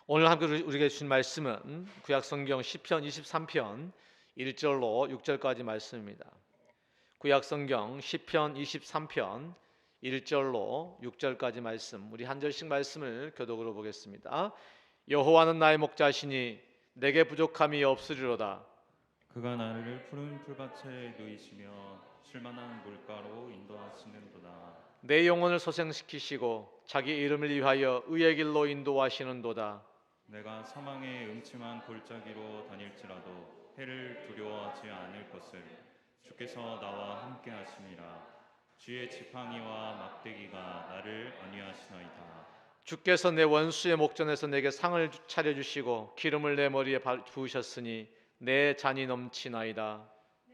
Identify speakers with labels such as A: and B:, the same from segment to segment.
A: 오늘 함께 우리에게 주신 말씀은 구약성경 시편 23편 1절로 6절까지 말씀입니다. 구약성경 시편 23편 1절로 6절까지 말씀, 우리 한 절씩 말씀을 교독으로 보겠습니다. 여호와는 나의 목자시니 내게 부족함이 없으리로다.
B: 그가 나를 푸른 풀밭에 누이시며 쉴만한 물가로 인도하시는도다.
A: 내 영혼을 소생시키시고 자기 이름을 위하여 의의 길로 인도하시는도다.
B: 내가 사망의 음침한 골짜기로 다닐지라도 해를 두려워하지 않을 것을 주께서 나와 함께 하시니라. 주의 지팡이와 막대기가 나를 안위하시나이다.
A: 주께서 내 원수의 목전에서 내게 상을 차려주시고 기름을 내 머리에 부으셨으니 내 잔이 넘치나이다.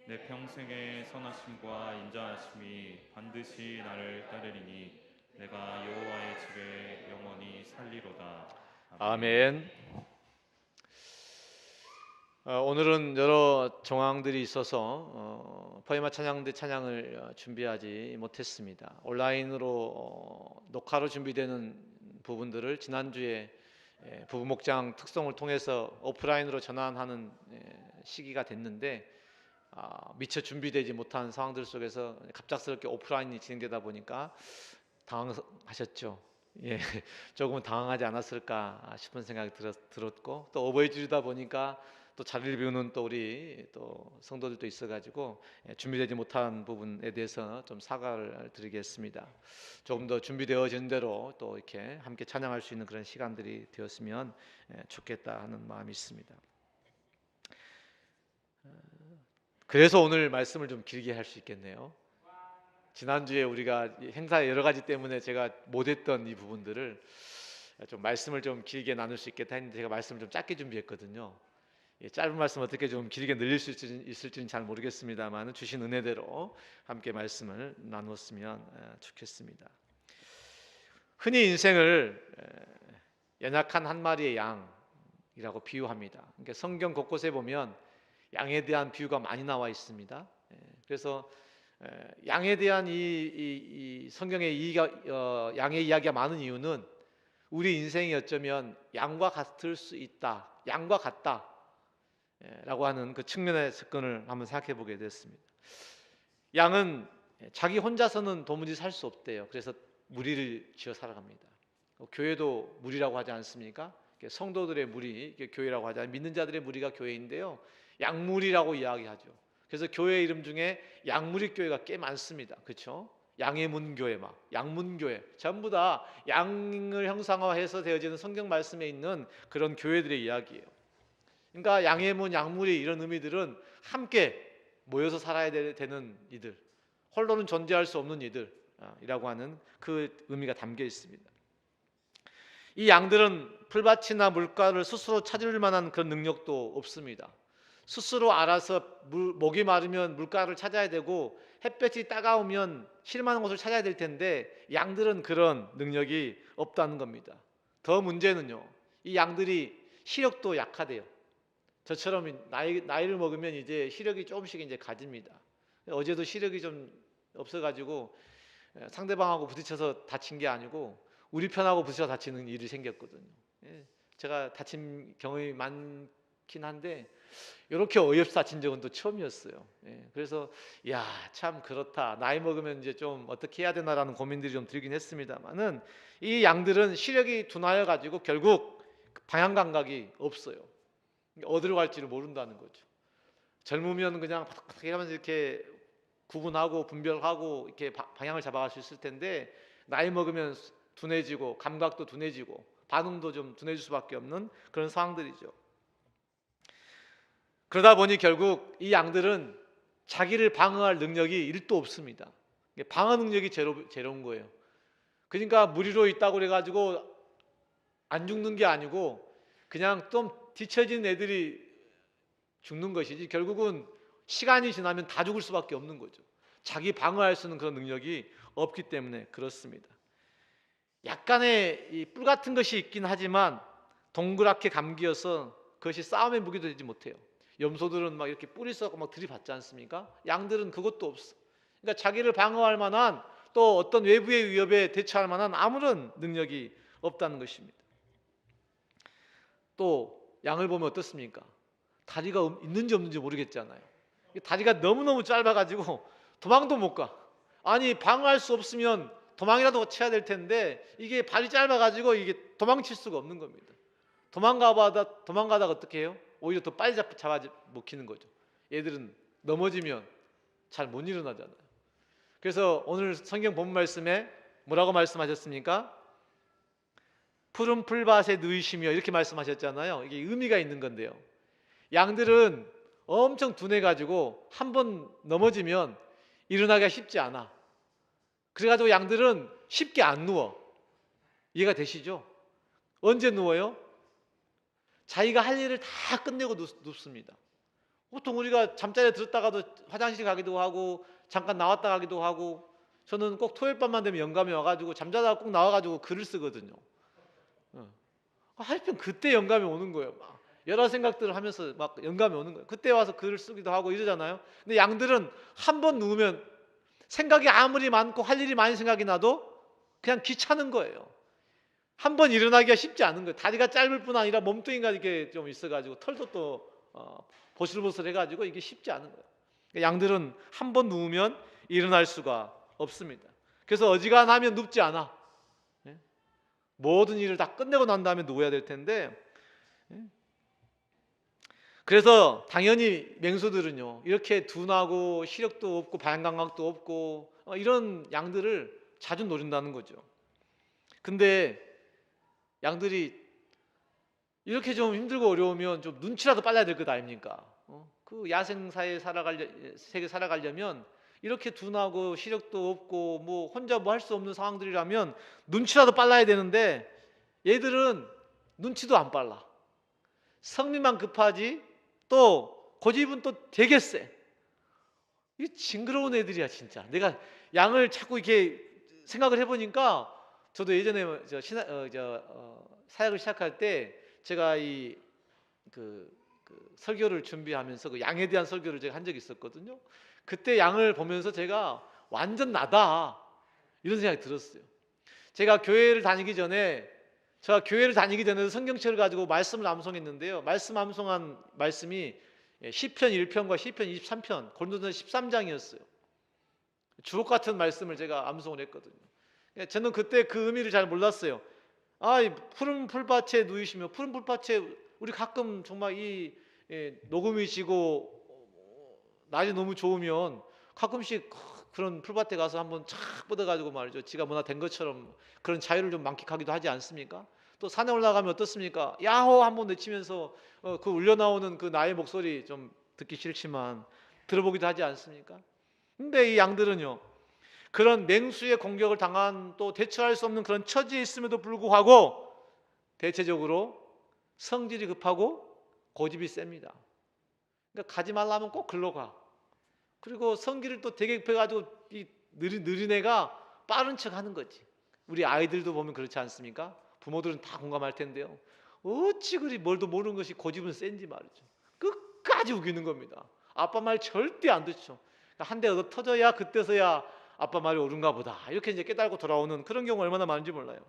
B: 내 평생의 선하심과 인자하심이 반드시 나를 따르리니 내가 여호와의 집에 영원히 살리로다.
A: 아멘. 오늘은 여러 정황들이 있어서 포에마 찬양대 찬양을 준비하지 못했습니다. 온라인으로 녹화로 준비되는 부분들을 지난주에 부부 목장 특성을 통해서 오프라인으로 전환하는 시기가 됐는데 미처 준비되지 못한 상황들 속에서 갑작스럽게 오프라인이 진행되다 보니까 당황하셨죠. 예, 조금은 당황하지 않았을까 싶은 생각이 들었고, 또 어버이주일이다 보니까 또 자리를 비우는 또 우리 또 성도들도 있어가지고 준비되지 못한 부분에 대해서 좀 사과를 드리겠습니다. 조금 더 준비되어진 대로 또 이렇게 함께 찬양할 수 있는 그런 시간들이 되었으면 좋겠다 하는 마음이 있습니다. 그래서 오늘 말씀을 좀 길게 할 수 있겠네요. 지난주에 우리가 행사 여러 가지 때문에 제가 못했던 이 부분들을 좀 말씀을 좀 길게 나눌 수 있겠다 했는데 제가 말씀을 좀 짧게 준비했거든요. 짧은 말씀 어떻게 좀 길게 늘릴 수 있을지는 잘 모르겠습니다만 주신 은혜대로 함께 말씀을 나누었으면 좋겠습니다. 흔히 인생을 연약한 한 마리의 양이라고 비유합니다. 그러니까 성경 곳곳에 보면 양에 대한 비유가 많이 나와 있습니다. 그래서 양에 대한 이 성경의 양의 이야기가 많은 이유는 우리 인생이 어쩌면 양과 같을 수 있다, 양과 같다 라고 하는 그 측면의 접근을 한번 생각해 보게 됐습니다. 양은 자기 혼자서는 도무지 살 수 없대요. 그래서 무리를 지어 살아갑니다. 교회도 무리라고 하지 않습니까? 성도들의 무리, 교회라고 하지 않습니까? 믿는 자들의 무리가 교회인데요, 양무리라고 이야기하죠. 그래서 교회 이름 중에 양무리 교회가 꽤 많습니다. 그렇죠? 양의 문교회, 양문교회, 전부 다 양을 형상화해서 되어지는 성경 말씀에 있는 그런 교회들의 이야기예요. 그러니까 양의 문, 양무리 이런 의미들은 함께 모여서 살아야 되는 이들, 홀로는 존재할 수 없는 이들이라고 하는 그 의미가 담겨 있습니다. 이 양들은 풀밭이나 물가를 스스로 찾을 만한 그런 능력도 없습니다. 스스로 알아서 목이 마르면 물가를 찾아야 되고 햇볕이 따가우면 쉴만한 곳을 찾아야 될 텐데 양들은 그런 능력이 없다는 겁니다. 더 문제는요, 이 양들이 시력도 약하대요. 저처럼 나이를 먹으면 이제 시력이 조금씩 이제 가집니다. 어제도 시력이 좀 없어가지고 상대방하고 부딪혀서 다친 게 아니고 우리 편하고 부딪혀 다치는 일이 생겼거든요. 제가 다친 경험이 많긴 한데 이렇게 어이없이 다친 적은 또 처음이었어요. 그래서 야, 참 그렇다. 나이 먹으면 이제 좀 어떻게 해야 되나라는 고민들이 좀 들긴 했습니다만은 이 양들은 시력이 둔하여 가지고 결국 방향 감각이 없어요. 어디로 갈지를 모른다는 거죠. 젊으면 그냥 바닥바닥 하면서 이렇게 구분하고 분별하고 이렇게 방향을 잡아갈 수 있을 텐데 나이 먹으면 둔해지고 감각도 둔해지고 반응도 좀 둔해질 수밖에 없는 그런 상황들이죠. 그러다 보니 결국 이 양들은 자기를 방어할 능력이 1도 없습니다. 방어 능력이 제로인 거예요. 그러니까 무리로 있다고 그래가지고 안 죽는 게 아니고 그냥 좀 뒤처진 애들이 죽는 것이지 결국은 시간이 지나면 다 죽을 수밖에 없는 거죠. 자기 방어할 수 있는 그런 능력이 없기 때문에 그렇습니다. 약간의 이 뿔 같은 것이 있긴 하지만 동그랗게 감기어서 그것이 싸움의 무기도 되지 못해요. 염소들은 막 이렇게 뿔이 썩고 막 들이받지 않습니까? 양들은 그것도 없어. 그러니까 자기를 방어할 만한 또 어떤 외부의 위협에 대처할 만한 아무런 능력이 없다는 것입니다. 또 양을 보면 어떻습니까? 다리가 있는지 없는지 모르겠잖아요. 다리가 너무너무 짧아가지고 도망도 못 가. 아니 방어할 수 없으면 도망이라도 쳐야 될 텐데 이게 발이 짧아가지고 이게 도망칠 수가 없는 겁니다. 도망가다가 어떻게 해요? 오히려 더 빨리 잡아 먹히는 거죠. 얘들은 넘어지면 잘 못 일어나잖아요. 그래서 오늘 성경 본문 말씀에 뭐라고 말씀하셨습니까? 푸른 풀밭에 누이시며 이렇게 말씀하셨잖아요. 이게 의미가 있는 건데요. 양들은 엄청 둔해가지고 한 번 넘어지면 일어나기가 쉽지 않아. 그래가지고 양들은 쉽게 안 누워. 이해가 되시죠? 언제 누워요? 자기가 할 일을 다 끝내고 눕습니다. 보통 우리가 잠자리에 들었다가도 화장실 가기도 하고 잠깐 나왔다 가기도 하고, 저는 꼭 토요일 밤만 되면 영감이 와가지고 잠자다가 꼭 나와가지고 글을 쓰거든요. 하여튼 그때 영감이 오는 거예요. 막 여러 생각들을 하면서 막 영감이 오는 거예요. 그때 와서 글을 쓰기도 하고 이러잖아요. 근데 양들은 한 번 누우면 생각이 아무리 많고 할 일이 많이 생각이 나도 그냥 귀찮은 거예요. 한 번 일어나기가 쉽지 않은 거예요. 다리가 짧을 뿐 아니라 몸뚱이가 이렇게 좀 있어가지고 털도 또 보슬보슬해가지고 이게 쉽지 않은 거예요. 양들은 한 번 누우면 일어날 수가 없습니다. 그래서 어지간하면 눕지 않아. 모든 일을 다 끝내고 난 다음에 누워야 될 텐데, 그래서 당연히 맹수들은요 이렇게 둔하고 시력도 없고 발감각도 없고 이런 양들을 자주 노린다는 거죠. 근데 양들이 이렇게 좀 힘들고 어려우면 좀 눈치라도 빨라야 될 것 아닙니까? 그 야생사에 세계 살아가려면 이렇게 둔하고 시력도 없고 뭐 혼자 뭐 할 수 없는 상황들이라면 눈치라도 빨라야 되는데, 얘들은 눈치도 안 빨라. 성미만 급하지 또 고집은 또 되게 세. 이 징그러운 애들이야 진짜. 내가 양을 자꾸 이렇게 생각을 해보니까, 저도 예전에 사역을 시작할 때 제가 그 설교를 준비하면서 그 양에 대한 설교를 제가 한 적이 있었거든요. 그때 양을 보면서 제가 완전 나다 이런 생각이 들었어요. 제가 교회를 다니기 전에 성경책을 가지고 말씀을 암송했는데요. 말씀 암송한 말씀이 시편 1편과 시편 23편, 고린도전서 13장이었어요. 주옥 같은 말씀을 제가 암송을 했거든요. 저는 그때 그 의미를 잘 몰랐어요. 이 푸른 풀밭에 누이시며, 푸른 풀밭에 우리 가끔 정말 녹음이 지고 날이 너무 좋으면 가끔씩 그런 풀밭에 가서 한번 착 뻗어가지고 말이죠, 지가 뭐나 된 것처럼 그런 자유를 좀 만끽하기도 하지 않습니까? 또 산에 올라가면 어떻습니까? 야호 한번 외치면서 그 울려나오는 그 나의 목소리 좀 듣기 싫지만 들어보기도 하지 않습니까? 근데 이 양들은요, 그런 맹수의 공격을 당한 또 대처할 수 없는 그런 처지에 있음에도 불구하고 대체적으로 성질이 급하고 고집이 셉니다. 그러니까 가지 말라면 꼭 글로 가. 그리고 성질을 또 되게 급해가지고 이 느린 애가 빠른 척 하는 거지. 우리 아이들도 보면 그렇지 않습니까? 부모들은 다 공감할 텐데요. 어찌 그리 뭘도 모르는 것이 고집은 센지 말이죠. 끝까지 우기는 겁니다. 아빠 말 절대 안 듣죠. 한 대 얻어 터져야 그때서야 아빠 말이 옳은가 보다, 이렇게 이제 깨달고 돌아오는 그런 경우 얼마나 많은지 몰라요.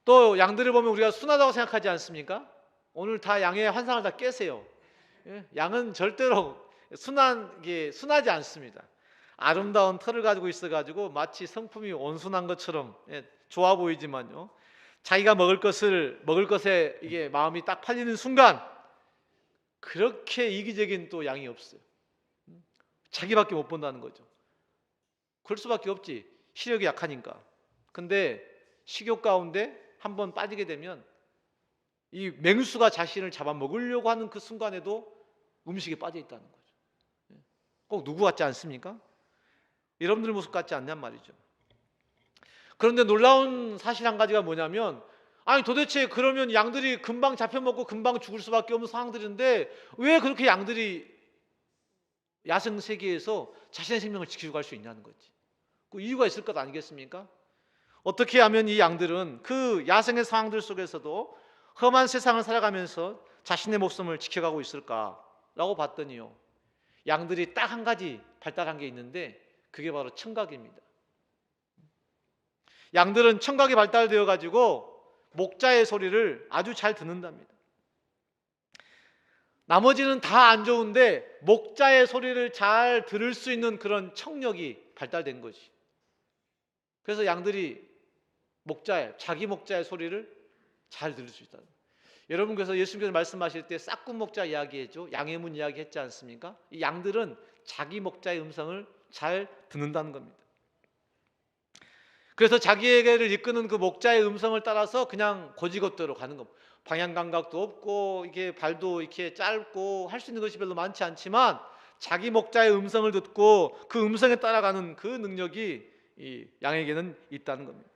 A: 또 양들을 보면 우리가 순하다고 생각하지 않습니까? 오늘 다 양의 환상을 다 깨세요. 양은 절대로 순하지 않습니다. 아름다운 털을 가지고 있어가지고 마치 성품이 온순한 것처럼 좋아 보이지만요, 자기가 먹을 것에 이게 마음이 딱 팔리는 순간 그렇게 이기적인 또 양이 없어요. 자기밖에 못 본다는 거죠. 그럴 수밖에 없지, 시력이 약하니까. 근데 식욕 가운데 한번 빠지게 되면 이 맹수가 자신을 잡아먹으려고 하는 그 순간에도 음식에 빠져 있다는 거죠. 꼭 누구 같지 않습니까? 여러분들 모습 같지 않냔 말이죠. 그런데 놀라운 사실 한 가지가 뭐냐면, 도대체 그러면 양들이 금방 잡혀먹고 금방 죽을 수밖에 없는 상황들인데 왜 그렇게 양들이 야생 세계에서 자신의 생명을 지키고 갈 수 있냐는 거지. 그 이유가 있을 것 아니겠습니까? 어떻게 하면 이 양들은 그 야생의 상황들 속에서도 험한 세상을 살아가면서 자신의 목숨을 지켜가고 있을까라고 봤더니요, 양들이 딱 한 가지 발달한 게 있는데 그게 바로 청각입니다. 양들은 청각이 발달되어 가지고 목자의 소리를 아주 잘 듣는답니다. 나머지는 다 안 좋은데 목자의 소리를 잘 들을 수 있는 그런 청력이 발달된 거지. 그래서 양들이 자기 목자의 소리를 잘 들을 수 있다. 여러분, 그래서 예수님께서 말씀하실 때 싹군 목자 이야기했죠. 양의 문 이야기 했지 않습니까? 이 양들은 자기 목자의 음성을 잘 듣는다는 겁니다. 그래서 자기에게를 이끄는 그 목자의 음성을 따라서 그냥 고지것대로 가는 겁니다. 방향 감각도 없고 이게 발도 이렇게 짧고 할 수 있는 것이 별로 많지 않지만 자기 목자의 음성을 듣고 그 음성에 따라가는 그 능력이 이 양에게는 있다는 겁니다.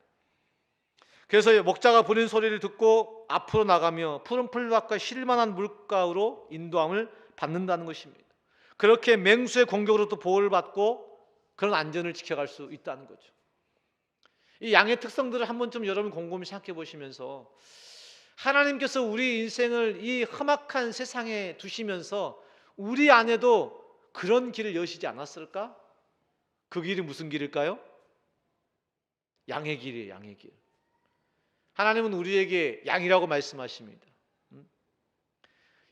A: 그래서 목자가 부린 소리를 듣고 앞으로 나가며 푸른 풀밭과 쉴만한 물가로 인도함을 받는다는 것입니다. 그렇게 맹수의 공격으로부터 보호를 받고 그런 안전을 지켜갈 수 있다는 거죠. 이 양의 특성들을 한 번쯤 여러분 곰곰이 생각해 보시면서 하나님께서 우리 인생을 이 험악한 세상에 두시면서 우리 안에도 그런 길을 여시지 않았을까? 그 길이 무슨 길일까요? 양의 길이에요. 양의 길. 하나님은 우리에게 양이라고 말씀하십니다.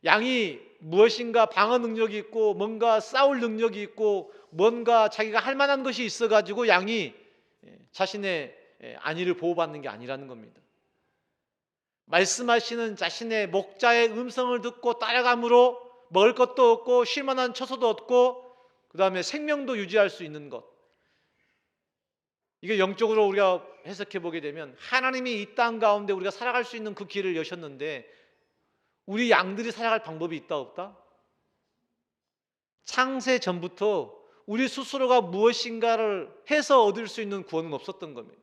A: 양이 무엇인가 방어 능력이 있고 뭔가 싸울 능력이 있고 뭔가 자기가 할 만한 것이 있어가지고 양이 자신의 안위를 보호받는 게 아니라는 겁니다. 말씀하시는 자신의 목자의 음성을 듣고 따라감으로 먹을 것도 얻고 쉴 만한 처소도 얻고 그 다음에 생명도 유지할 수 있는 것. 이게 영적으로 우리가 해석해 보게 되면 하나님이 이 땅 가운데 우리가 살아갈 수 있는 그 길을 여셨는데 우리 양들이 살아갈 방법이 있다 없다? 창세 전부터 우리 스스로가 무엇인가를 해서 얻을 수 있는 구원은 없었던 겁니다.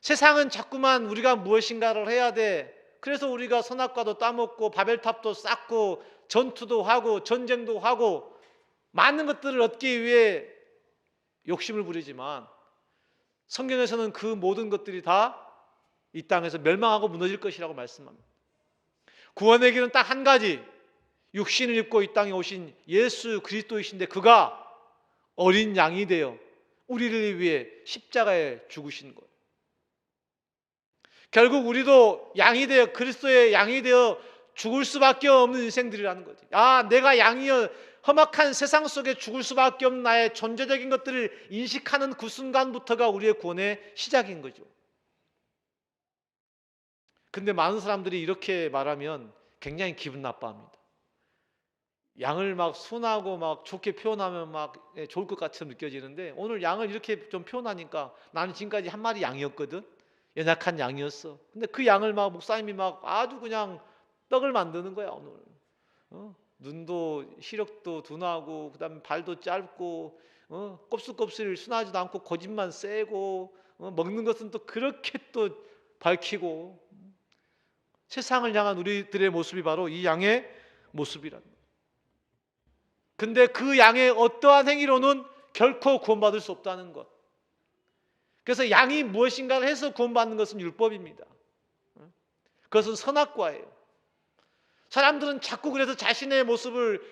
A: 세상은 자꾸만 우리가 무엇인가를 해야 돼. 그래서 우리가 선악과도 따먹고 바벨탑도 쌓고 전투도 하고 전쟁도 하고 많은 것들을 얻기 위해 욕심을 부리지만 성경에서는 그 모든 것들이 다 이 땅에서 멸망하고 무너질 것이라고 말씀합니다. 구원의 길은 딱 한 가지, 육신을 입고 이 땅에 오신 예수 그리스도이신데 그가 어린 양이 되어 우리를 위해 십자가에 죽으신 거예요. 결국 우리도 양이 되어 그리스도의 양이 되어 죽을 수밖에 없는 인생들이라는 거지. 내가 양이여 험악한 세상 속에 죽을 수밖에 없는 나의 존재적인 것들을 인식하는 그 순간부터가 우리의 구원의 시작인 거죠. 근데 많은 사람들이 이렇게 말하면 굉장히 기분 나빠합니다. 양을 막 순하고 막 좋게 표현하면 막 좋을 것 같이 느껴지는데 오늘 양을 이렇게 좀 표현하니까 나는 지금까지 한 마리 양이었거든. 연약한 양이었어. 근데 그 양을 막 목사님이 막 아주 그냥 떡을 만드는 거야 오늘. 눈도 시력도 둔하고 그다음에 발도 짧고 곱슬곱슬 순하지도 않고 고집만 세고 먹는 것은 또 그렇게 또 밝히고 세상을 향한 우리들의 모습이 바로 이 양의 모습이랍니다. 근데 그 양의 어떠한 행위로는 결코 구원받을 수 없다는 것. 그래서 양이 무엇인가를 해서 구원받는 것은 율법입니다. 그것은 선악과예요. 사람들은 자꾸 그래서 자신의 모습을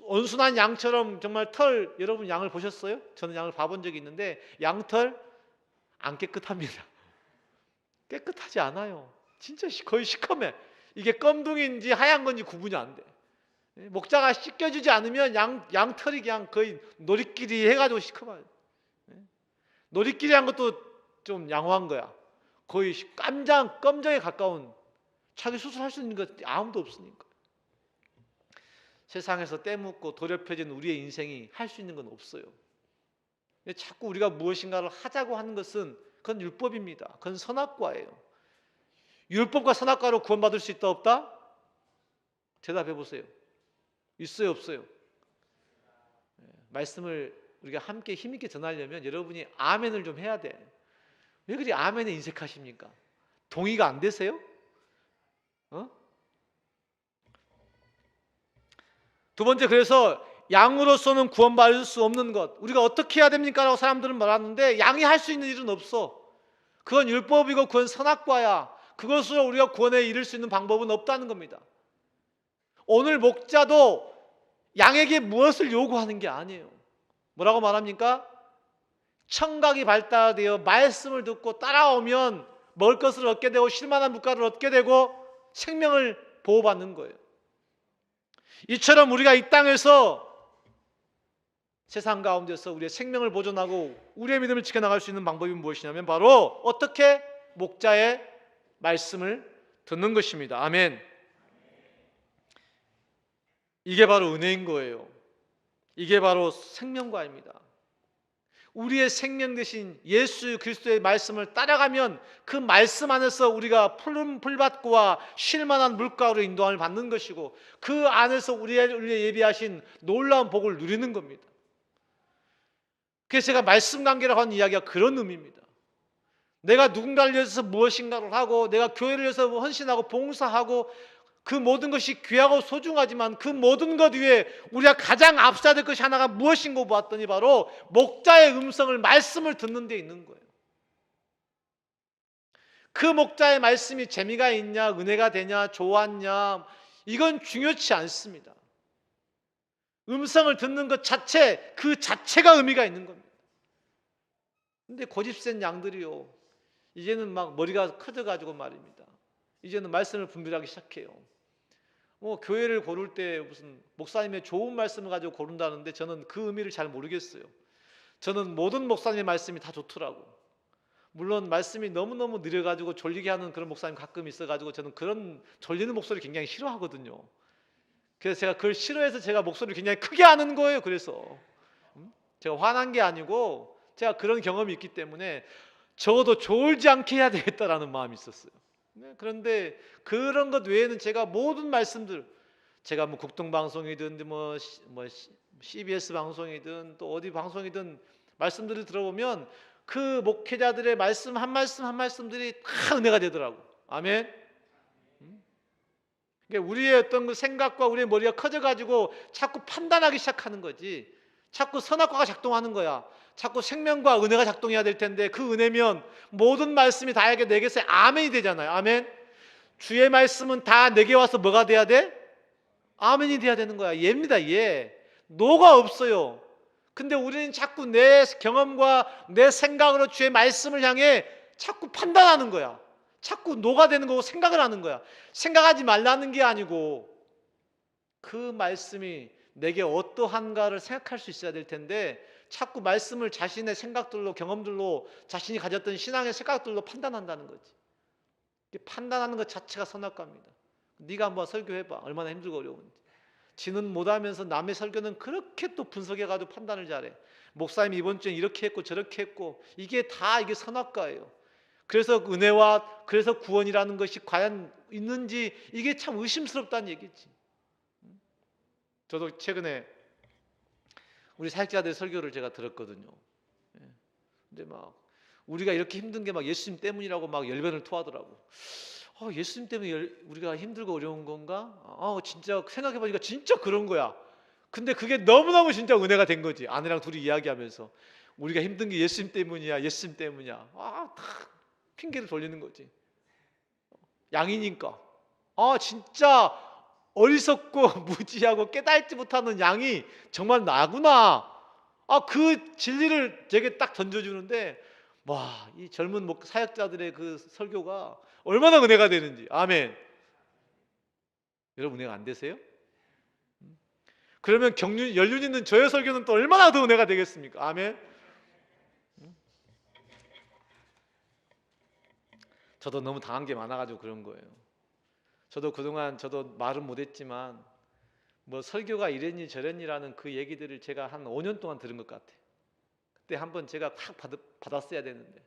A: 온순한 양처럼 정말 여러분 양을 보셨어요? 저는 양을 봐본 적이 있는데 양털 안 깨끗합니다. 깨끗하지 않아요. 진짜 거의 시커매. 이게 검둥인지 하얀 건지 구분이 안 돼. 목자가 씻겨주지 않으면 양털이 그냥 거의 놀이끼리 해가지고 시커매요. 놀이끼리 한 것도 좀 양호한 거야. 거의 깜장에 가까운 자기 수술할 수 있는 것 아무도 없으니까. 세상에서 때묻고 도렵혀진 우리의 인생이 할 수 있는 건 없어요. 자꾸 우리가 무엇인가를 하자고 하는 것은 그건 율법입니다. 그건 선악과예요. 율법과 선악과로 구원받을 수 있다 없다? 대답해 보세요. 있어요 없어요? 말씀을 우리가 함께 힘있게 전하려면 여러분이 아멘을 좀 해야 돼. 왜 그리 아멘에 인색하십니까? 동의가 안 되세요? 두 번째, 그래서 양으로서는 구원받을 수 없는 것. 우리가 어떻게 해야 됩니까? 라고 사람들은 말하는데 양이 할 수 있는 일은 없어. 그건 율법이고 그건 선악과야. 그것으로 우리가 구원에 이를 수 있는 방법은 없다는 겁니다. 오늘 목자도 양에게 무엇을 요구하는 게 아니에요. 뭐라고 말합니까? 청각이 발달되어 말씀을 듣고 따라오면 먹을 것을 얻게 되고 쉴만한 물가를 얻게 되고 생명을 보호받는 거예요. 이처럼 우리가 이 땅에서 세상 가운데서 우리의 생명을 보존하고 우리의 믿음을 지켜나갈 수 있는 방법이 무엇이냐면 바로 어떻게 목자의 말씀을 듣는 것입니다. 아멘. 이게 바로 은혜인 거예요. 이게 바로 생명과입니다. 우리의 생명 대신 예수 그리스도의 말씀을 따라가면 그 말씀 안에서 우리가 푸른 풀밭과 쉴만한 물가로 인도함을 받는 것이고 그 안에서 우리의 예비하신 놀라운 복을 누리는 겁니다. 그래서 제가 말씀 관계라고 하는 이야기가 그런 의미입니다. 내가 누군가를 위해서 무엇인가를 하고 내가 교회를 위해서 헌신하고 봉사하고 그 모든 것이 귀하고 소중하지만 그 모든 것 위에 우리가 가장 앞서야 될 것이 하나가 무엇인가 보았더니 바로 목자의 음성을 말씀을 듣는 데 있는 거예요. 그 목자의 말씀이 재미가 있냐 은혜가 되냐 좋았냐 이건 중요치 않습니다. 음성을 듣는 것 자체 그 자체가 의미가 있는 겁니다. 근데 고집센 양들이요 이제는 막 머리가 커져가지고 말입니다. 이제는 말씀을 분별하기 시작해요. 교회를 고를 때 무슨 목사님의 좋은 말씀을 가지고 고른다는데 저는 그 의미를 잘 모르겠어요. 저는 모든 목사님의 말씀이 다 좋더라고. 물론 말씀이 너무너무 느려가지고 졸리게 하는 그런 목사님 가끔 있어가지고 저는 그런 졸리는 목소리 굉장히 싫어하거든요. 그래서 제가 그걸 싫어해서 제가 목소리를 굉장히 크게 하는 거예요. 그래서 제가 화난 게 아니고 제가 그런 경험이 있기 때문에 적어도 졸지 않게 해야 되겠다라는 마음이 있었어요. 그런데 그런 것 외에는 제가 모든 말씀들 제가 뭐 국동방송이든 뭐 CBS 방송이든 또 어디 방송이든 말씀들을 들어보면 그 목회자들의 말씀 한 말씀 한 말씀들이 다 은혜가 되더라고. 아멘. 그러니까 우리의 어떤 그 생각과 우리의 머리가 커져가지고 자꾸 판단하기 시작하는 거지. 자꾸 선악과가 작동하는 거야. 자꾸 생명과 은혜가 작동해야 될 텐데 그 은혜면 모든 말씀이 다 내게서 아멘이 되잖아요. 아멘. 주의 말씀은 다 내게 와서 뭐가 돼야 돼? 아멘이 돼야 되는 거야. 예입니다. 예. 노가 없어요. 근데 우리는 자꾸 내 경험과 내 생각으로 주의 말씀을 향해 자꾸 판단하는 거야. 자꾸 노가 되는 거고 생각을 하는 거야. 생각하지 말라는 게 아니고 그 말씀이 내게 어떠한가를 생각할 수 있어야 될 텐데 자꾸 말씀을 자신의 생각들로 경험들로 자신이 가졌던 신앙의 생각들로 판단한다는 거지. 판단하는 것 자체가 선악과입니다. 네가 한번 설교해봐. 얼마나 힘들고 어려운지. 지는 못하면서 남의 설교는 그렇게 또 분석해가지고 판단을 잘해. 목사님이 이번 주에 이렇게 했고 저렇게 했고 이게 선악과예요. 그래서 은혜와 그래서 구원이라는 것이 과연 있는지 이게 참 의심스럽다는 얘기지. 저도 최근에 우리 사역자들 설교를 제가 들었거든요. 근데 막 우리가 이렇게 힘든 게 막 예수님 때문이라고 막 열변을 토하더라고. 예수님 때문에 우리가 힘들고 어려운 건가? 진짜 생각해 보니까 진짜 그런 거야. 근데 그게 너무너무 진짜 은혜가 된 거지. 아내랑 둘이 이야기하면서 우리가 힘든 게 예수님 때문이야, 예수님 때문이야. 다 핑계를 돌리는 거지. 양이니까. 진짜 어리석고 무지하고 깨닫지 못하는 양이 정말 나구나. 그 진리를 제게 딱 던져주는데 이 젊은 사역자들의 그 설교가 얼마나 은혜가 되는지. 아멘. 여러분 은혜가 안 되세요? 그러면 연륜 있는 저의 설교는 또 얼마나 더 은혜가 되겠습니까? 아멘. 저도 너무 당한 게 많아가지고 그런 거예요. 저도 그동안 말은 못했지만 뭐 설교가 이랬니 저랬니라는 그 얘기들을 제가 한 5년 동안 들은 것 같아요. 그때 한번 제가 탁 받았어야 되는데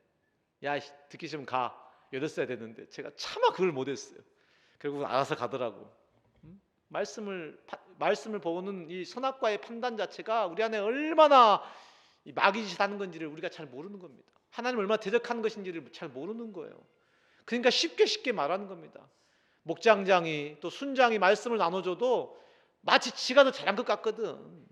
A: 야 듣기 싫으면 가 이랬어야 되는데 제가 차마 그걸 못했어요. 결국 알아서 가더라고. 말씀을 보는 이 선악과의 판단 자체가 우리 안에 얼마나 마귀짓하는 건지를 우리가 잘 모르는 겁니다. 하나님 얼마나 대적하는 것인지를 잘 모르는 거예요. 그러니까 쉽게 말하는 겁니다. 목장장이 또 순장이 말씀을 나눠줘도 마치 지가 더 잘한 것 같거든.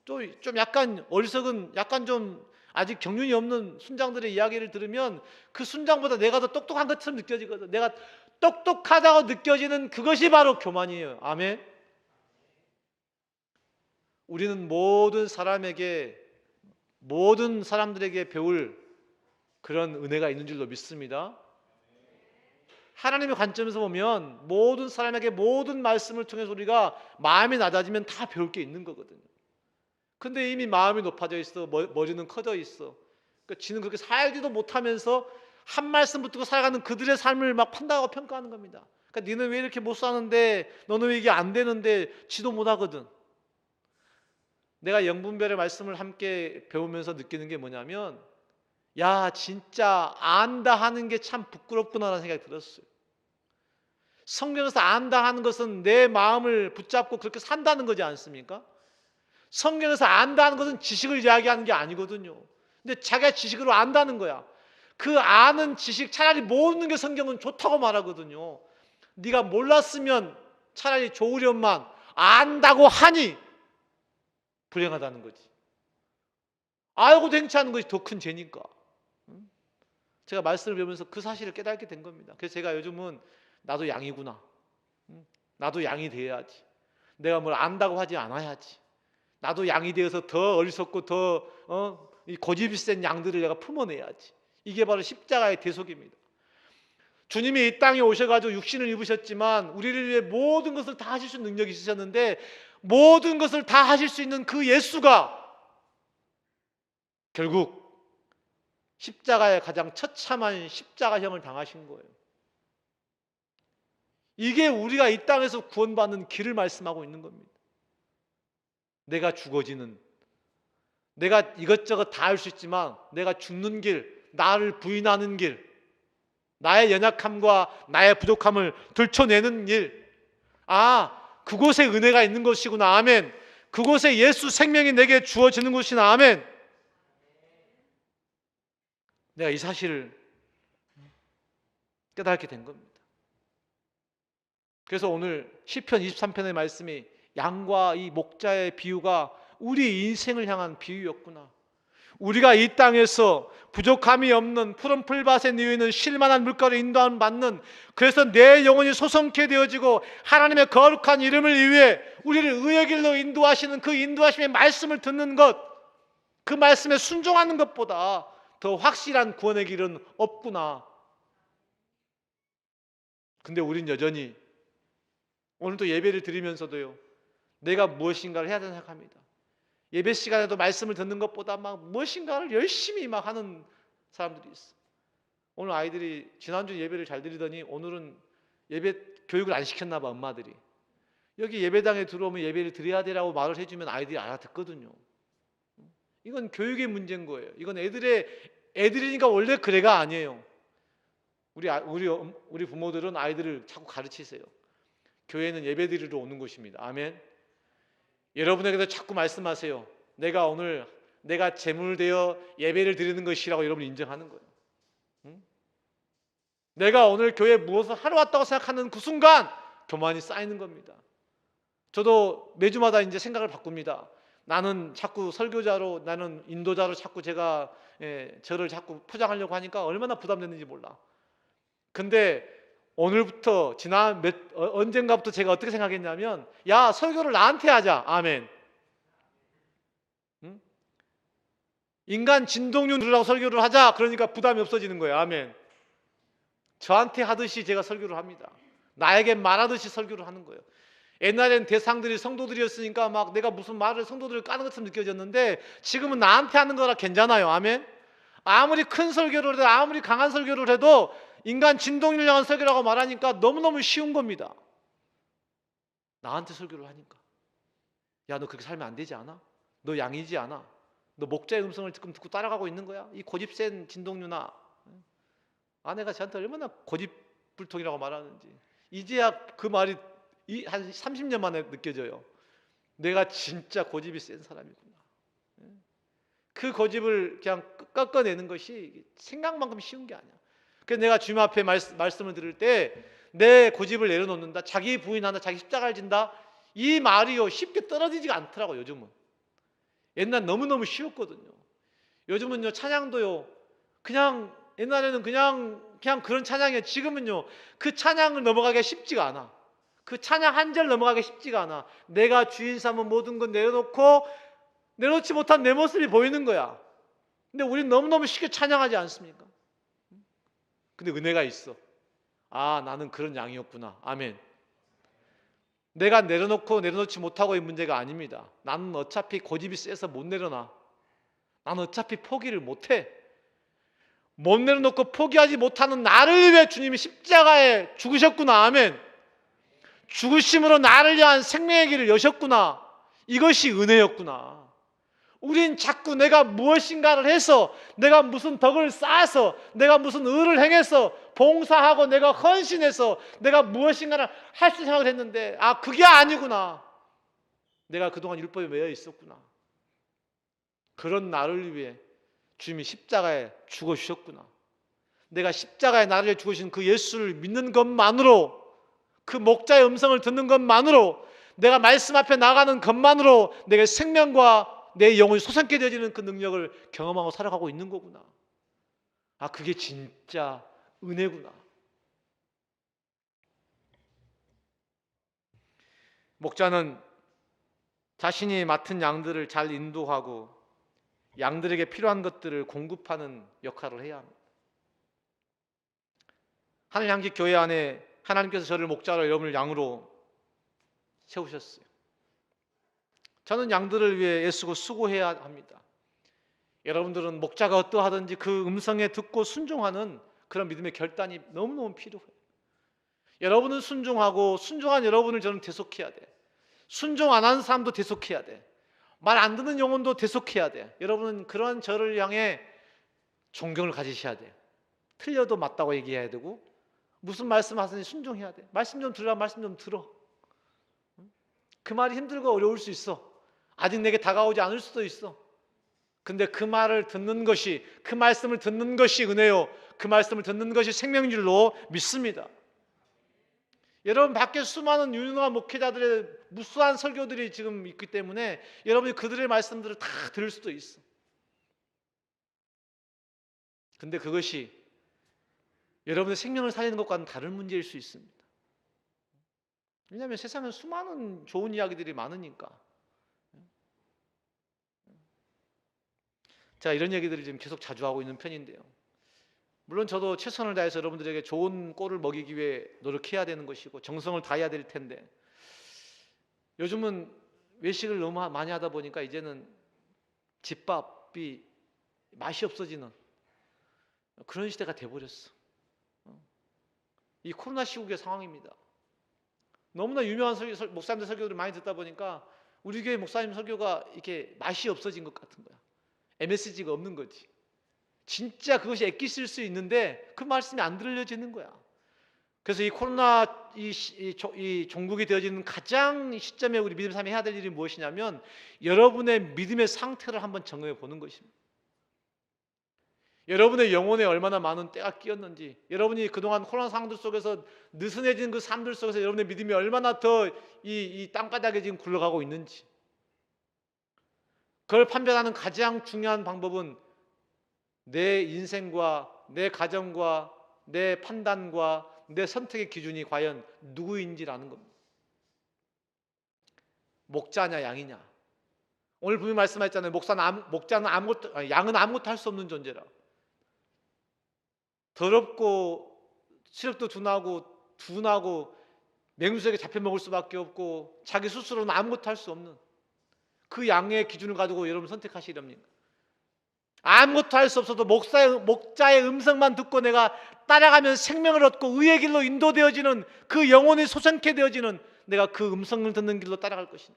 A: 또 좀 약간 어리석은 약간 좀 아직 경륜이 없는 순장들의 이야기를 들으면 그 순장보다 내가 더 똑똑한 것처럼 느껴지거든. 내가 똑똑하다고 느껴지는 그것이 바로 교만이에요. 아멘. 우리는 모든 사람들에게 배울 그런 은혜가 있는 줄로 믿습니다. 하나님의 관점에서 보면 모든 사람에게 모든 말씀을 통해서 우리가 마음이 낮아지면 다 배울 게 있는 거거든요. 근데 이미 마음이 높아져 있어. 머리는 커져 있어. 그러니까 지는 그렇게 살지도 못하면서 한 말씀 붙들고 살아가는 그들의 삶을 막 판단하고 평가하는 겁니다. 그러니까 너는 왜 이렇게 못 사는데, 너는 왜 이게 안 되는데, 지도 못하거든. 내가 영분별의 말씀을 함께 배우면서 느끼는 게 뭐냐면, 야, 진짜 안다 하는 게 참 부끄럽구나라는 생각이 들었어요. 성경에서 안다 하는 것은 내 마음을 붙잡고 그렇게 산다는 거지 않습니까? 성경에서 안다 하는 것은 지식을 이야기하는 게 아니거든요. 근데 자기가 지식으로 안다는 거야. 그 아는 지식, 차라리 모르는 게 성경은 좋다고 말하거든요. 네가 몰랐으면 차라리 좋으련만 안다고 하니 불행하다는 거지. 알고 댕치하는 것이 더 큰 죄니까. 제가 말씀을 배우면서 그 사실을 깨닫게 된 겁니다. 그래서 제가 요즘은 나도 양이구나. 나도 양이 되어야지. 내가 뭘 안다고 하지 않아야지. 나도 양이 되어서 더 어리석고 더 이 고집이 센 양들을 내가 품어내야지. 이게 바로 십자가의 대속입니다. 주님이 이 땅에 오셔가지고 육신을 입으셨지만 우리를 위해 모든 것을 다 하실 수 있는 능력이 있으셨는데, 모든 것을 다 하실 수 있는 그 예수가 결국 십자가의 가장 처참한 십자가형을 당하신 거예요. 이게 우리가 이 땅에서 구원받는 길을 말씀하고 있는 겁니다. 내가 죽어지는, 내가 이것저것 다 할 수 있지만 내가 죽는 길, 나를 부인하는 길, 나의 연약함과 나의 부족함을 들춰내는 일, 그곳에 은혜가 있는 것이구나. 아멘. 그곳에 예수 생명이 내게 주어지는 것이나. 아멘. 내가 이 사실을 깨닫게 된 겁니다. 그래서 오늘 시편 23편의 말씀이 양과 이 목자의 비유가 우리 인생을 향한 비유였구나. 우리가 이 땅에서 부족함이 없는 푸른 풀밭에 누이는 쉴만한 물가로 인도함을 받는, 그래서 내 영혼이 소성케 되어지고 하나님의 거룩한 이름을 위해 우리를 의의 길로 인도하시는 그 인도하심의 말씀을 듣는 것, 그 말씀에 순종하는 것보다 더 확실한 구원의 길은 없구나. 근데 우린 여전히 오늘도 예배를 드리면서도요, 내가 무엇인가를 해야 된다고 생각합니다. 예배 시간에도 말씀을 듣는 것보다 막 무엇인가를 열심히 막 하는 사람들이 있어. 오늘 아이들이 지난주 예배를 잘 드리더니 오늘은 예배 교육을 안 시켰나 봐, 엄마들이. 여기 예배당에 들어오면 예배를 드려야 되라고 말을 해주면 아이들이 알아듣거든요. 이건 교육의 문제인 거예요. 이건 애들이니까 원래 그래가 아니에요. 우리 부모들은 아이들을 자꾸 가르치세요. 교회는 예배 드리러 오는 곳입니다. 아멘. 여러분에게도 자꾸 말씀하세요. 내가 제물 되어 예배를 드리는 것이라고 여러분이 인정하는 거예요. 내가 오늘 교회에 무엇을 하러 왔다고 생각하는 그 순간 교만이 쌓이는 겁니다. 저도 매주마다 이제 생각을 바꿉니다. 나는 자꾸 설교자로, 나는 인도자로 자꾸 제가 저를 자꾸 포장하려고 하니까 얼마나 부담되는지 몰라. 근데 오늘부터 언젠가부터 제가 어떻게 생각했냐면, 야, 설교를 나한테 하자. 아멘. 인간 진동률 들으라고 설교를 하자. 그러니까 부담이 없어지는 거예요. 아멘. 저한테 하듯이 제가 설교를 합니다. 나에게 말하듯이 설교를 하는 거예요. 옛날엔 대상들이 성도들이었으니까 막 내가 무슨 말을 성도들을 까는 것처럼 느껴졌는데, 지금은 나한테 하는 거라 괜찮아요. 아멘. 아무리 큰 설교를 해도, 아무리 강한 설교를 해도 인간 진동률 향한 설교라고 말하니까 너무너무 쉬운 겁니다. 나한테 설교를 하니까. 야, 너 그렇게 살면 안 되지 않아? 너 양이지 않아? 너 목자의 음성을 듣고 따라가고 있는 거야? 이 고집 센 진동률아. 아내가 저한테 얼마나 고집불통이라고 말하는지 이제야 그 말이 한 30년 만에 느껴져요. 내가 진짜 고집이 센 사람이구나. 그 고집을 그냥 꺾어내는 것이 생각만큼 쉬운 게 아니야. 그래서 내가 주님 앞에 말씀을 들을 때 내 고집을 내려놓는다, 자기 부인한다, 자기 십자가를 진다, 이 말이요 쉽게 떨어지지가 않더라고. 요즘은. 옛날 너무너무 쉬웠거든요. 요즘은요 찬양도요 그냥, 옛날에는 그냥 그런 찬양이에요. 지금은요 그 찬양을 넘어가기가 쉽지가 않아. 그 찬양 한 절 넘어가기 쉽지가 않아. 내가 주인 삼은 모든 건 내려놓고 내려놓지 못한 내 모습이 보이는 거야. 근데 우리는 너무너무 쉽게 찬양하지 않습니까? 근데 은혜가 있어. 아, 나는 그런 양이었구나. 아멘. 내가 내려놓고 내려놓지 못하고의 문제가 아닙니다. 나는 어차피 고집이 세서 못 내려놔. 나는 어차피 포기를 못해. 못 내려놓고 포기하지 못하는 나를 위해 주님이 십자가에 죽으셨구나. 아멘. 죽으심으로 나를 위한 생명의 길을 여셨구나. 이것이 은혜였구나. 우린 자꾸 내가 무엇인가를 해서, 내가 무슨 덕을 쌓아서, 내가 무슨 의를 행해서, 봉사하고 내가 헌신해서 내가 무엇인가를 할 수 생각을 했는데, 아, 그게 아니구나. 내가 그동안 율법에 매여 있었구나. 그런 나를 위해 주님이 십자가에 죽어주셨구나. 내가 십자가에 나를 위해 죽으신 그 예수를 믿는 것만으로, 그 목자의 음성을 듣는 것만으로, 내가 말씀 앞에 나가는 것만으로 내게 생명과 내 영혼이 솟아나게 되어지는 그 능력을 경험하고 살아가고 있는 거구나. 아, 그게 진짜 은혜구나. 목자는 자신이 맡은 양들을 잘 인도하고 양들에게 필요한 것들을 공급하는 역할을 해야 합니다. 하늘 향기 교회 안에 하나님께서 저를 목자로 여러분을 양으로 세우셨어요. 저는 양들을 위해 애쓰고 수고해야 합니다. 여러분들은 목자가 어떠하든지 그 음성에 듣고 순종하는 그런 믿음의 결단이 너무너무 필요해요. 여러분은 순종하고, 순종한 여러분을 저는 대속해야 돼. 순종 안 하는 사람도 대속해야 돼. 말 안 듣는 영혼도 대속해야 돼. 여러분은 그런 저를 향해 존경을 가지셔야 돼. 틀려도 맞다고 얘기해야 되고, 무슨 말씀 하시는지 순종해야 돼. 말씀 좀 들으라, 말씀 좀 들어. 그 말이 힘들고 어려울 수 있어. 아직 내게 다가오지 않을 수도 있어. 근데 그 말을 듣는 것이, 그 말씀을 듣는 것이 은혜요, 그 말씀을 듣는 것이 생명줄로 믿습니다. 여러분 밖에 수많은 유능한 목회자들의 무수한 설교들이 지금 있기 때문에 여러분이 그들의 말씀들을 다 들을 수도 있어. 근데 그것이 여러분의 생명을 살리는 것과는 다른 문제일 수 있습니다. 왜냐하면 세상에 수많은 좋은 이야기들이 많으니까. 제가 이런 얘기들을 지금 계속 자주 하고 있는 편인데요. 물론 저도 최선을 다해서 여러분들에게 좋은 꼴을 먹이기 위해 노력해야 되는 것이고 정성을 다해야 될 텐데, 요즘은 외식을 너무 많이 하다 보니까 이제는 집밥이 맛이 없어지는 그런 시대가 돼버렸어. 이 코로나 시국의 상황입니다. 너무나 유명한 목사님들 설교들을 많이 듣다 보니까 우리 교회 목사님 설교가 이렇게 맛이 없어진 것 같은 거야. MSG가 없는 거지. 진짜 그것이 액기스일 수 있는데 그 말씀이 안 들려지는 거야. 그래서 이 코로나 이 종국이 되어지는 가장 시점에 우리 믿음 삶에 해야 될 일이 무엇이냐면 여러분의 믿음의 상태를 한번 점검해 보는 것입니다. 여러분의 영혼에 얼마나 많은 때가 끼었는지, 여러분이 그동안 코로나 상황들 속에서 느슨해진 그 삶들 속에서 여러분의 믿음이 얼마나 더 이 땅바닥에 지금 굴러가고 있는지, 그걸 판별하는 가장 중요한 방법은 내 인생과 내 가정과 내 판단과 내 선택의 기준이 과연 누구인지라는 겁니다. 목자냐 양이냐. 오늘 분명히 말씀하셨잖아요. 양은 아무것도 할 수 없는 존재라. 더럽고 시력도 둔하고 맹수에게 잡혀 먹을 수밖에 없고 자기 스스로는 아무것도 할 수 없는 그 양의 기준을 가지고 여러분 선택하시렵니까? 아무것도 할 수 없어도 목자의 음성만 듣고 내가 따라가면 생명을 얻고 의의 길로 인도되어지는 그 영혼이 솟아나게 되어지는 내가 그 음성을 듣는 길로 따라갈 것이다.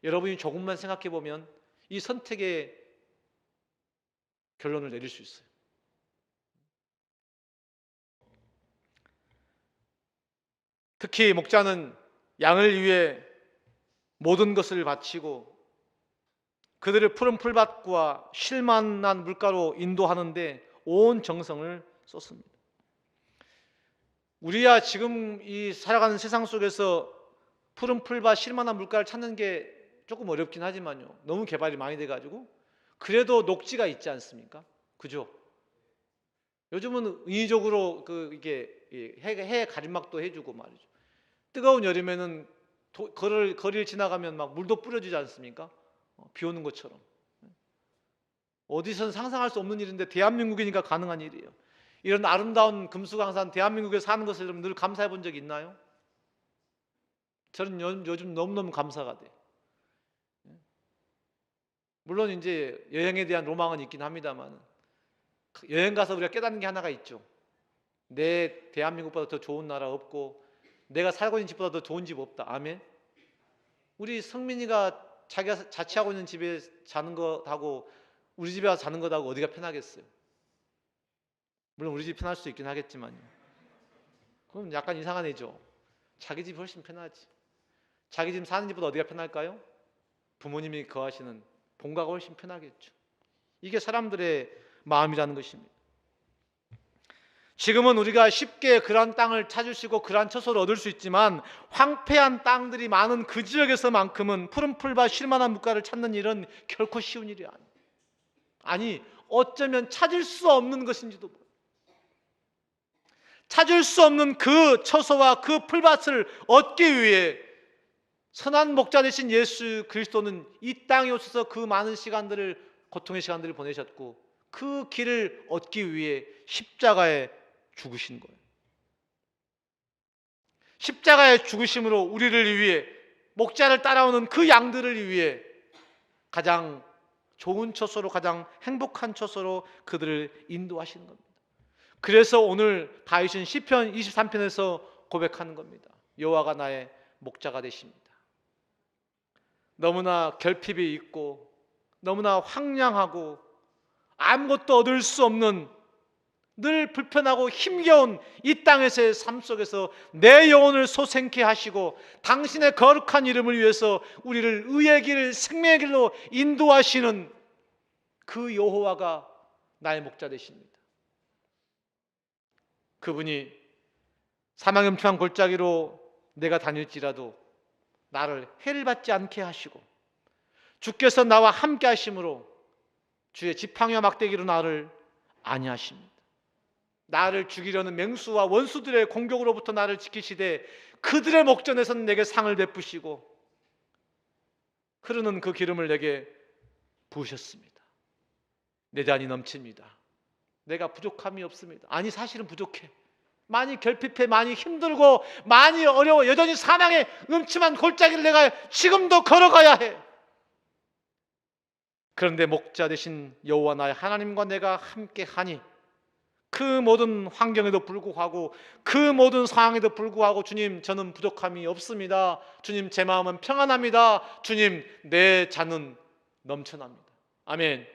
A: 여러분이 조금만 생각해 보면 이 선택의 결론을 내릴 수 있어요. 특히 목자는 양을 위해 모든 것을 바치고 그들을 푸른 풀밭과 쉴만한 물가로 인도하는데 온 정성을 쏟습니다. 우리야 지금 이 살아가는 세상 속에서 푸른 풀밭, 쉴만한 물가를 찾는 게 조금 어렵긴 하지만요, 너무 개발이 많이 돼가지고 그래도 녹지가 있지 않습니까? 그죠? 요즘은 인위적으로 이게 해 가림막도 해주고 말이죠. 뜨거운 여름에는 거리를 지나가면 막 물도 뿌려주지 않습니까? 비 오는 것처럼. 어디서는 상상할 수 없는 일인데 대한민국이니까 가능한 일이에요. 이런 아름다운 금수강산 대한민국에 사는 것을 여러분 늘 감사해 본 적이 있나요? 저는 요즘 너무너무 감사가 돼요. 물론 이제 여행에 대한 로망은 있긴 합니다만, 여행 가서 우리가 깨닫는 게 하나가 있죠. 내 대한민국보다 더 좋은 나라 없고, 내가 살고 있는 집보다 더 좋은 집 없다. 아멘. 우리 성민이가 자기가 자취하고 있는 집에 자는 것하고 우리 집에 와서 자는 것하고 어디가 편하겠어요? 물론 우리 집이 편할 수 있긴 하겠지만요. 그럼 약간 이상한 애죠. 자기 집이 훨씬 편하지. 자기 집 사는 집보다 어디가 편할까요? 부모님이 거하시는 본가가 훨씬 편하겠죠. 이게 사람들의 마음이라는 것입니다. 지금은 우리가 쉽게 그러한 땅을 찾으시고 그러한 처소를 얻을 수 있지만, 황폐한 땅들이 많은 그 지역에서만큼은 푸른 풀과 쉴만한 물가를 찾는 일은 결코 쉬운 일이 아니에요. 아니, 어쩌면 찾을 수 없는 것인지도 모르겠어요. 찾을 수 없는 그 처소와 그 풀밭을 얻기 위해 선한 목자 되신 예수 그리스도는 이 땅에 오셔서 그 많은 시간들을, 고통의 시간들을 보내셨고, 그 길을 얻기 위해 십자가에 죽으신 거예요. 십자가의 죽으심으로 우리를 위해, 목자를 따라오는 그 양들을 위해 가장 좋은 처소로, 가장 행복한 처소로 그들을 인도하시는 겁니다. 그래서 오늘 다윗은 시편 23편에서 고백하는 겁니다. 여호와가 나의 목자가 되십니다. 너무나 결핍이 있고 너무나 황량하고 아무것도 얻을 수 없는 늘 불편하고 힘겨운 이 땅에서의 삶 속에서 내 영혼을 소생케 하시고 당신의 거룩한 이름을 위해서 우리를 의의 길, 생명의 길로 인도하시는 그 여호와가 나의 목자 되십니다. 그분이 사망의 음침한 골짜기로 내가 다닐지라도 나를 해를 받지 않게 하시고, 주께서 나와 함께 하심으로 주의 지팡이와 막대기로 나를 안위하십니다. 나를 죽이려는 맹수와 원수들의 공격으로부터 나를 지키시되 그들의 목전에서는 내게 상을 베푸시고 흐르는 그 기름을 내게 부으셨습니다. 내 잔이 넘칩니다. 내가 부족함이 없습니다. 아니, 사실은 부족해. 많이 결핍해, 많이 힘들고 많이 어려워. 여전히 사망의 음침한 골짜기를 내가 지금도 걸어가야 해. 그런데 목자 되신 여호와 나의 하나님과 내가 함께 하니, 그 모든 환경에도 불구하고, 그 모든 상황에도 불구하고, 주님, 저는 부족함이 없습니다. 주님, 제 마음은 평안합니다. 주님, 내 잔은 넘쳐납니다. 아멘.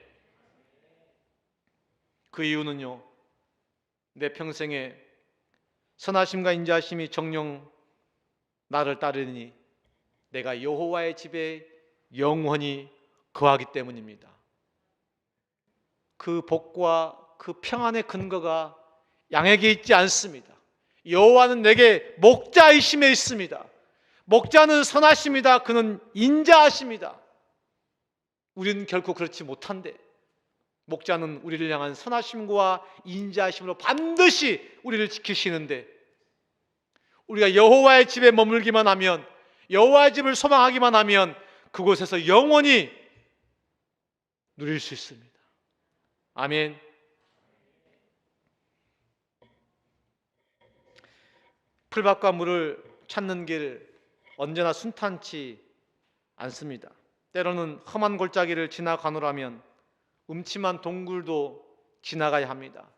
A: 그 이유는요, 내 평생에 선하심과 인자하심이 정령 나를 따르니 내가 여호와의 집에 영원히 거하기 때문입니다. 그 복과 그 평안의 근거가 양에게 있지 않습니다. 여호와는 내게 목자이심에 있습니다. 목자는 선하십니다. 그는 인자하십니다. 우리는 결코 그렇지 못한데, 목자는 우리를 향한 선하심과 인자하심으로 반드시 우리를 지키시는데, 우리가 여호와의 집에 머물기만 하면, 여호와의 집을 소망하기만 하면 그곳에서 영원히 누릴 수 있습니다. 아멘. 풀밭과 물을 찾는 길 언제나 순탄치 않습니다. 때로는 험한 골짜기를 지나가노라면 음침한 동굴도 지나가야 합니다.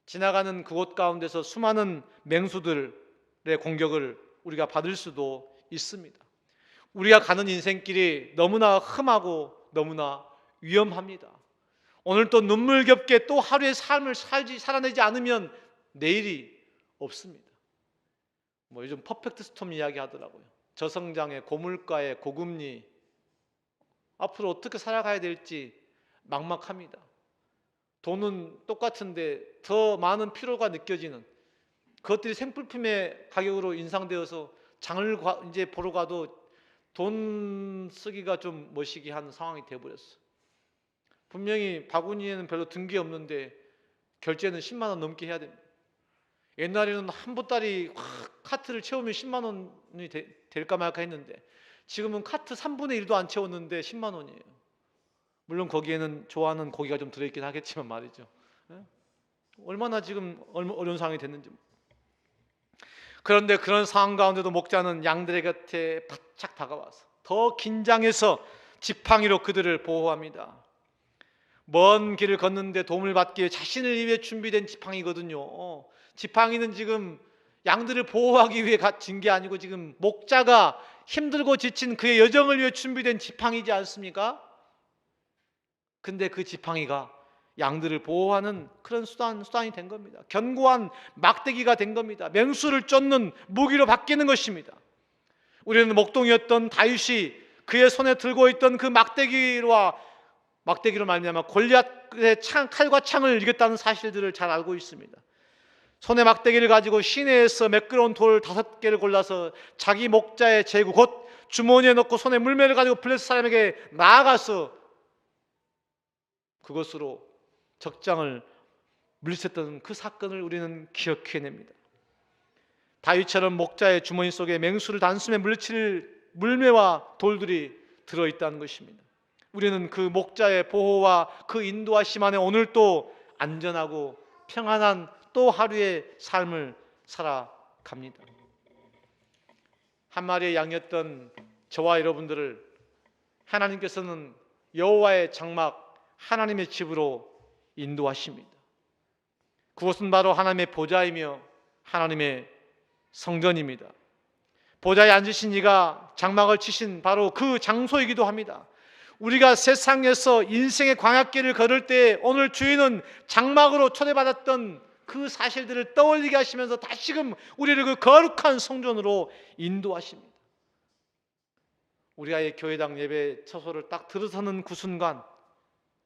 A: 지나가는 그곳 가운데서 수많은 맹수들의 공격을 우리가 받을 수도 있습니다. 우리가 가는 인생길이 너무나 험하고 너무나 위험합니다. 오늘 또 눈물겹게 또 하루의 삶을 살아내지 않으면 내일이 없습니다. 요즘 퍼펙트 스톰 이야기 하더라고요. 저성장의 고물가의 고금리, 앞으로 어떻게 살아가야 될지 막막합니다. 돈은 똑같은데 더 많은 피로가 느껴지는, 그것들이 생필품의 가격으로 인상되어서 장을 이제 보러 가도 돈 쓰기가 좀 머시기 한 상황이 되어버렸어. 분명히 바구니에는 별로 든 게 없는데 결제는 10만 원 넘게 해야 됩니다. 옛날에는 한 보따리 카트를 채우면 10만 원이 될까 말까 했는데, 지금은 카트 3분의 1도 안 채웠는데 10만 원이에요. 물론 거기에는 좋아하는 고기가 좀 들어있긴 하겠지만 말이죠. 얼마나 지금 어려운 상황이 됐는지. 그런데 그런 상황 가운데도 목자는 양들의 곁에 바짝 다가와서 더 긴장해서 지팡이로 그들을 보호합니다. 먼 길을 걷는데 도움을 받기 위해 자신을 위해 준비된 지팡이거든요. 지팡이는 지금 양들을 보호하기 위해 진 게 아니고 지금 목자가 힘들고 지친 그의 여정을 위해 준비된 지팡이지 않습니까? 근데 그 지팡이가 양들을 보호하는 그런 수단이 된 겁니다. 견고한 막대기가 된 겁니다. 맹수를 쫓는 무기로 바뀌는 것입니다. 우리는 목동이었던 다윗이 그의 손에 들고 있던 그 막대기로 말미암아 골리앗의 칼과 창을 이겼다는 사실들을 잘 알고 있습니다. 손에 막대기를 가지고 시내에서 매끄러운 돌 5개를 골라서 자기 목자의 제구 곧 주머니에 넣고 손에 물매를 가지고 블레셋 사람에게 나아가서 그것으로 적장을 물리쳤던 그 사건을 우리는 기억해냅니다. 다윗처럼 목자의 주머니 속에 맹수를 단숨에 물리칠 물매와 돌들이 들어있다는 것입니다. 우리는 그 목자의 보호와 그 인도하심 안에 오늘 또 안전하고 평안한 또 하루의 삶을 살아갑니다. 한 마리의 양이었던 저와 여러분들을 하나님께서는 여호와의 장막 하나님의 집으로 인도하십니다. 그곳은 바로 하나님의 보좌이며 하나님의 성전입니다. 보좌에 앉으신 이가 장막을 치신 바로 그 장소이기도 합니다. 우리가 세상에서 인생의 광야길을 걸을 때 오늘 주인은 장막으로 초대받았던 그 사실들을 떠올리게 하시면서 다시금 우리를 그 거룩한 성전으로 인도하십니다. 우리가 교회당 예배 처소를 딱 들어서는 그 순간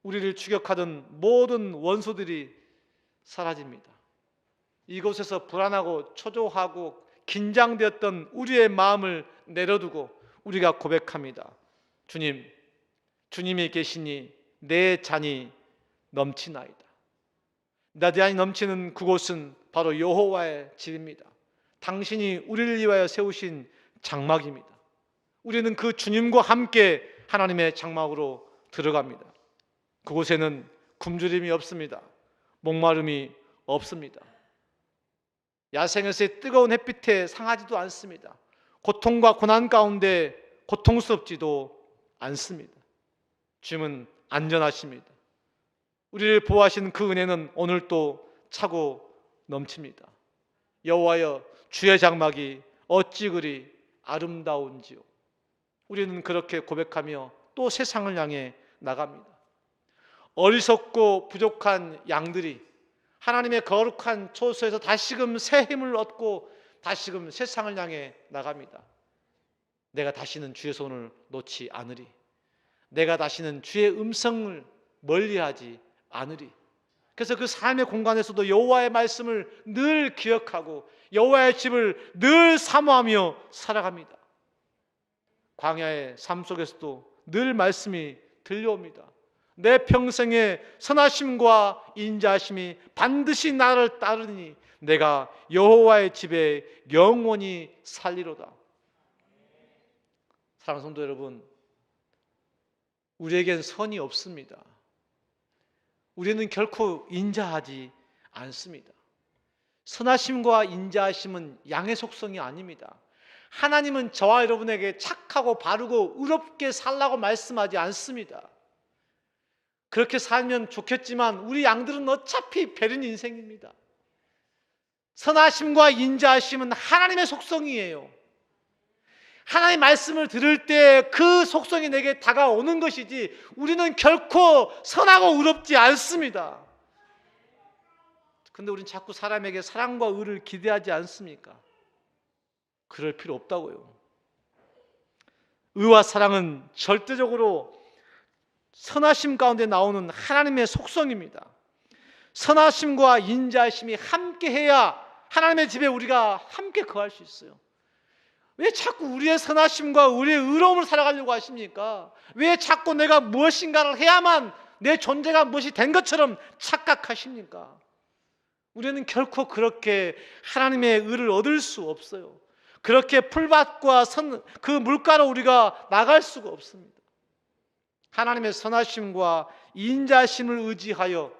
A: 우리를 추격하던 모든 원수들이 사라집니다. 이곳에서 불안하고 초조하고 긴장되었던 우리의 마음을 내려두고 우리가 고백합니다. 주님이 계시니 내 잔이 넘치나이다. 내 잔이 넘치는 그곳은 바로 여호와의 집입니다. 당신이 우리를 위하여 세우신 장막입니다. 우리는 그 주님과 함께 하나님의 장막으로 들어갑니다. 그곳에는 굶주림이 없습니다. 목마름이 없습니다. 야생에서의 뜨거운 햇빛에 상하지도 않습니다. 고통과 고난 가운데 고통스럽지도 않습니다. 주님은 안전하십니다. 우리를 보호하신 그 은혜는 오늘도 차고 넘칩니다. 여호와여 주의 장막이 어찌 그리 아름다운지요. 우리는 그렇게 고백하며 또 세상을 향해 나갑니다. 어리석고 부족한 양들이 하나님의 거룩한 초소에서 다시금 새 힘을 얻고 다시금 세상을 향해 나갑니다. 내가 다시는 주의 손을 놓지 않으리. 내가 다시는 주의 음성을 멀리하지 않으리. 그래서 그 삶의 공간에서도 여호와의 말씀을 늘 기억하고 여호와의 집을 늘 사모하며 살아갑니다. 광야의 삶 속에서도 늘 말씀이 들려옵니다. 내 평생의 선하심과 인자하심이 반드시 나를 따르니 내가 여호와의 집에 영원히 살리로다. 사랑하는 성도 여러분, 우리에겐 선이 없습니다. 우리는 결코 인자하지 않습니다. 선하심과 인자하심은 양의 속성이 아닙니다. 하나님은 저와 여러분에게 착하고 바르고 의롭게 살라고 말씀하지 않습니다. 그렇게 살면 좋겠지만 우리 양들은 어차피 베린 인생입니다. 선하심과 인자하심은 하나님의 속성이에요. 하나님의 말씀을 들을 때 그 속성이 내게 다가오는 것이지 우리는 결코 선하고 의롭지 않습니다. 근데 우리는 자꾸 사람에게 사랑과 의를 기대하지 않습니까? 그럴 필요 없다고요. 의와 사랑은 절대적으로 선하심 가운데 나오는 하나님의 속성입니다. 선하심과 인자하심이 함께해야 하나님의 집에 우리가 함께 거할 수 있어요. 왜 자꾸 우리의 선하심과 우리의 의로움을 살아가려고 하십니까? 왜 자꾸 내가 무엇인가를 해야만 내 존재가 무엇이 된 것처럼 착각하십니까? 우리는 결코 그렇게 하나님의 의를 얻을 수 없어요. 그렇게 풀밭과 그 물가로 우리가 나갈 수가 없습니다. 하나님의 선하심과 인자심을 의지하여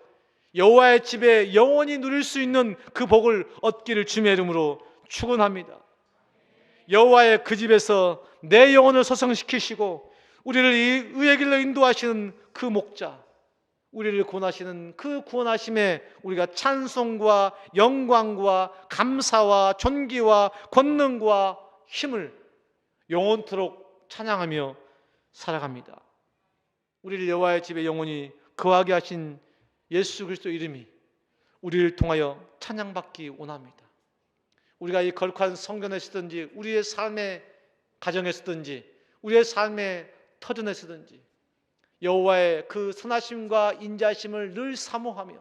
A: 여호와의 집에 영원히 누릴 수 있는 그 복을 얻기를 주님의 이름으로 축원합니다. 여호와의 그 집에서 내 영혼을 소성시키시고 우리를 이 의의 길로 인도하시는 그 목자, 우리를 구원하시는 그 구원하심에 우리가 찬송과 영광과 감사와 존귀와 권능과 힘을 영원토록 찬양하며 살아갑니다. 우리를 여호와의 집에 영원히 거하게 하신 예수 그리스도 이름이 우리를 통하여 찬양받기 원합니다. 우리가 이 거룩한 성전에서든지 우리의 삶의 가정에서든지 우리의 삶의 터전에서든지 여호와의 그 선하심과 인자심을 늘 사모하며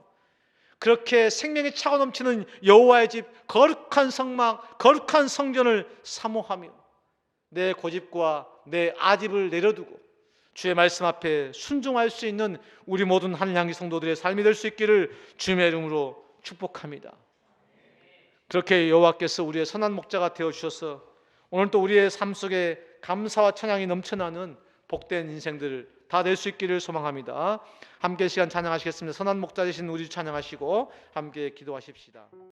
A: 그렇게 생명이 차고 넘치는 여호와의 집 거룩한 성막 거룩한 성전을 사모하며 내 고집과 내 아집을 내려두고 주의 말씀 앞에 순종할 수 있는 우리 모든 하늘 향기 성도들의 삶이 될 수 있기를 주님의 이름으로 축복합니다. 그렇게 여호와께서 우리의 선한 목자가 되어 주셔서 오늘 또 우리의 삶 속에 감사와 찬양이 넘쳐나는 복된 인생들을 다 될 수 있기를 소망합니다. 함께 시간 찬양하시겠습니다. 선한 목자 되신 우리 찬양하시고 함께 기도하십시다.